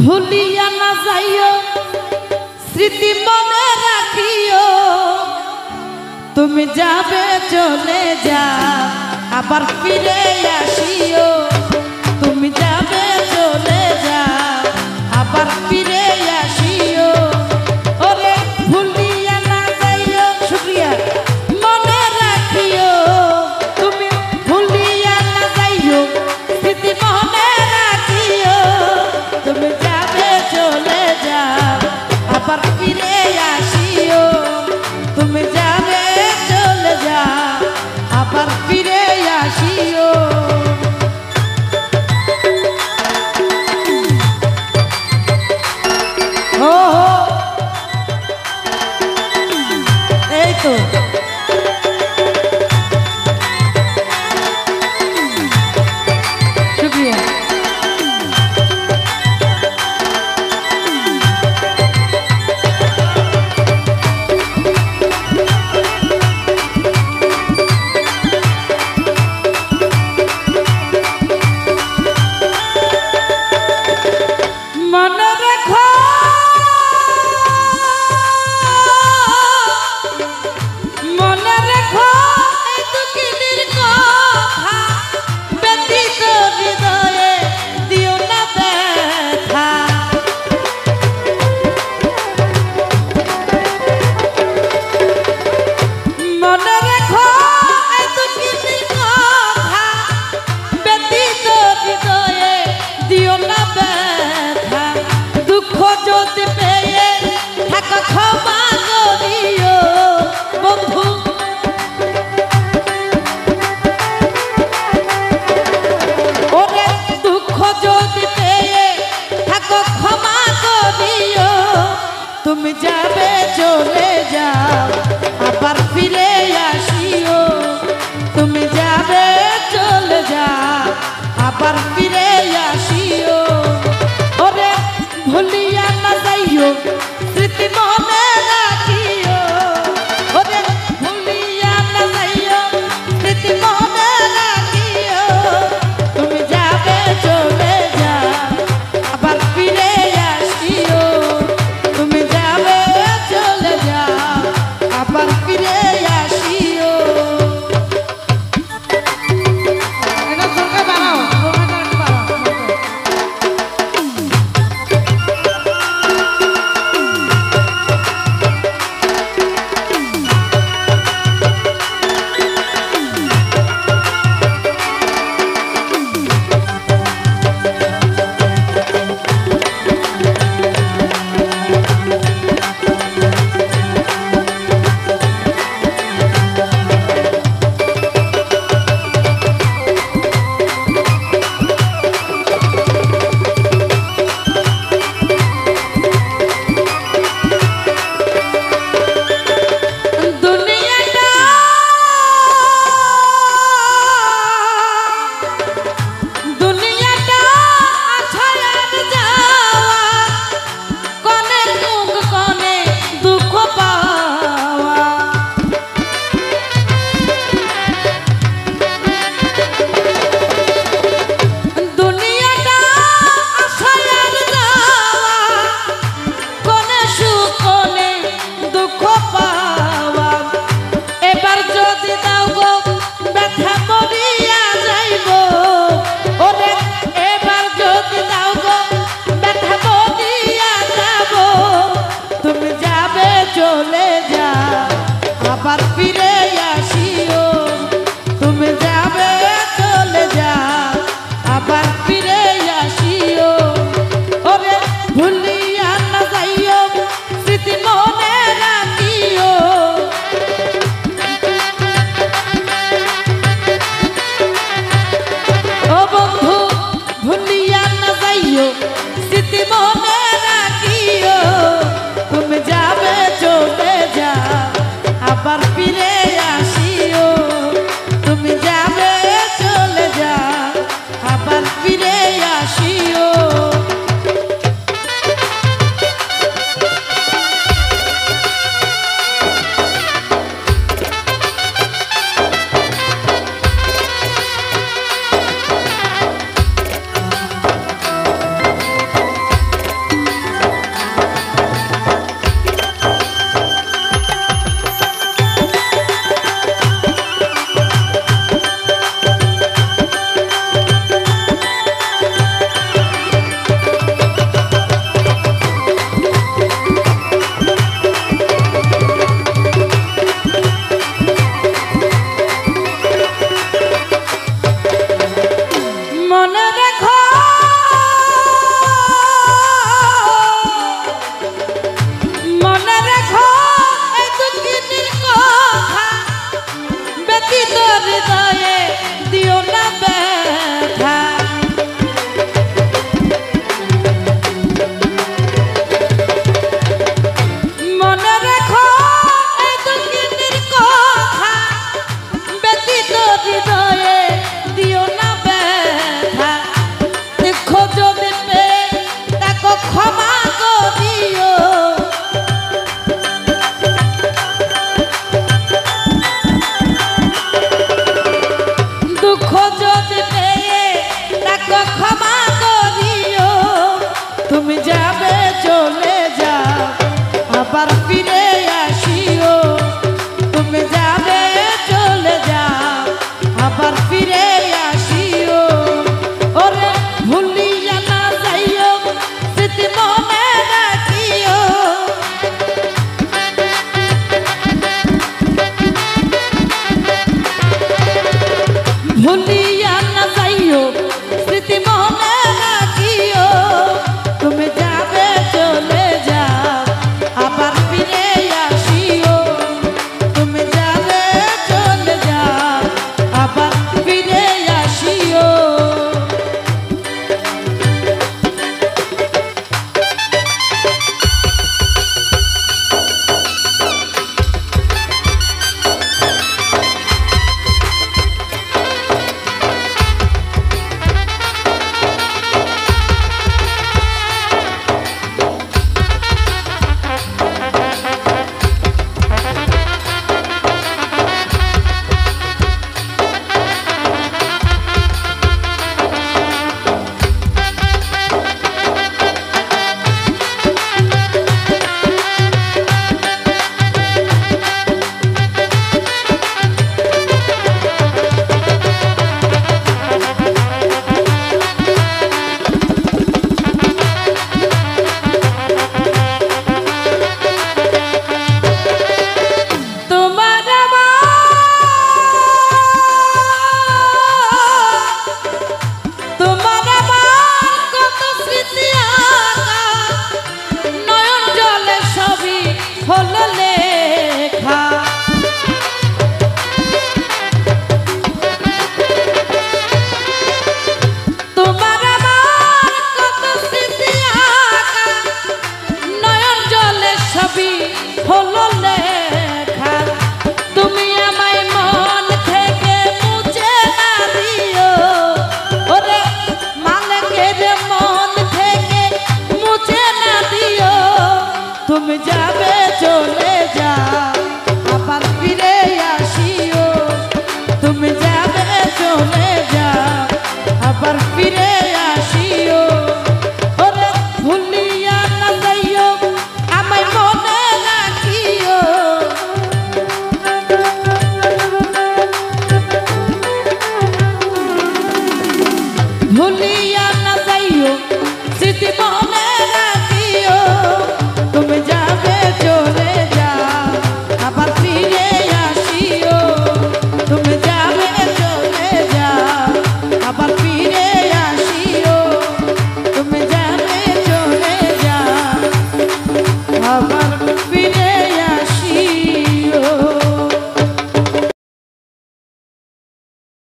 ভুলিয়া না যাইও স্মৃতি মনে রাখিও তুমি যাবে চলে যা আবার ফিরে আসিও তুমি যাবে চলে যা আবার ফিরে আসিও ওরে ভুলিয়া না যাইও শুকরিয়া মনে রাখিও তুমি ভুলিয়া না যাইও স্মৃতি মনে রাখিও তুমি যাবে চলে যা আবার ফিরে আসিও তুমি যাবে চলে যা আবার ফিরে আসিও এই তো শুকরিয়া মনে রেখো মনে রেখো এই দুঃখিনীর কথা ব্যথিত হৃদয়ে দিও না ব্যথা মনে রেখো এই দুঃখিনীর কথা ব্যথিত হৃদয়ে দিও না ব্যথা দুঃখ যদি পেয়ে থাকা ক্ষমা করিও বন্ধু ওরে দুঃখ যদি পেয়ে থাকো ক্ষমা করিও তুমি যাবে চলে যাও আবার ফিরে আসিও তুমি যাবে চলে যাও আবার ফিরে আসিও ওরে ভুলিয়া না যাইও স্মৃতি মনে রাখিও ওরে ভুলিয়া না যাইও স্মৃতি মনে রাখিও তুমি যাবে চলে যাও আবার ফিরে আসিও তুমি যাবে চলে যাও আবার ফিরে আসিও এটা সরকার বানাও চলে যা আবার ফিরে আসিও তুমি যাবে চলে যা আবার ফিরে আসিও ওরে ভুলিয়া না যাইও স্মৃতি মনে রাখিও ও বন্ধু ভুলিয়া না যাইও স্মৃতি মনে রাখিও তুমি যাবে চলে যা আবার ফিরে আসিও তুমি যাবে চলে যা আবার ফিরে আসিও খোঁজ পেয়ে তাকে ক্ষমা করিও তুমি যাবে চলে যাও আবার ফিরে আসিও তুমি যাবে চলে যাও আবার ফিরে আসিও ওরে ভুলিয়া না যাইও স্মৃতি মনে রাখিও ভুলিয়া না যাইও স্মৃতি মনে রাখিও তুমি যাবে চলে যাও আবার ফিরে আসিও তুমি যাবে চলে যাও আবার ফিরে আসিও হলো লেখা তোমার আমার কত স্মৃতি আঁকা নয়ন জলে ছবি হলো লেখা তুমি আমায় মন থেকে মুছে না দিও ওরে মালিকের মন থেকে মুছে না দিও তুমি যাবে চলে যাও আবার ফিরে আসিও তুমি যাবে চলে যাও আবার ফিরে আসিও ওরে ভুলিয়া না যাইও আমায় মনে রাখিও ভুলিয়া না যাইও স্মৃতি মনে রাখিও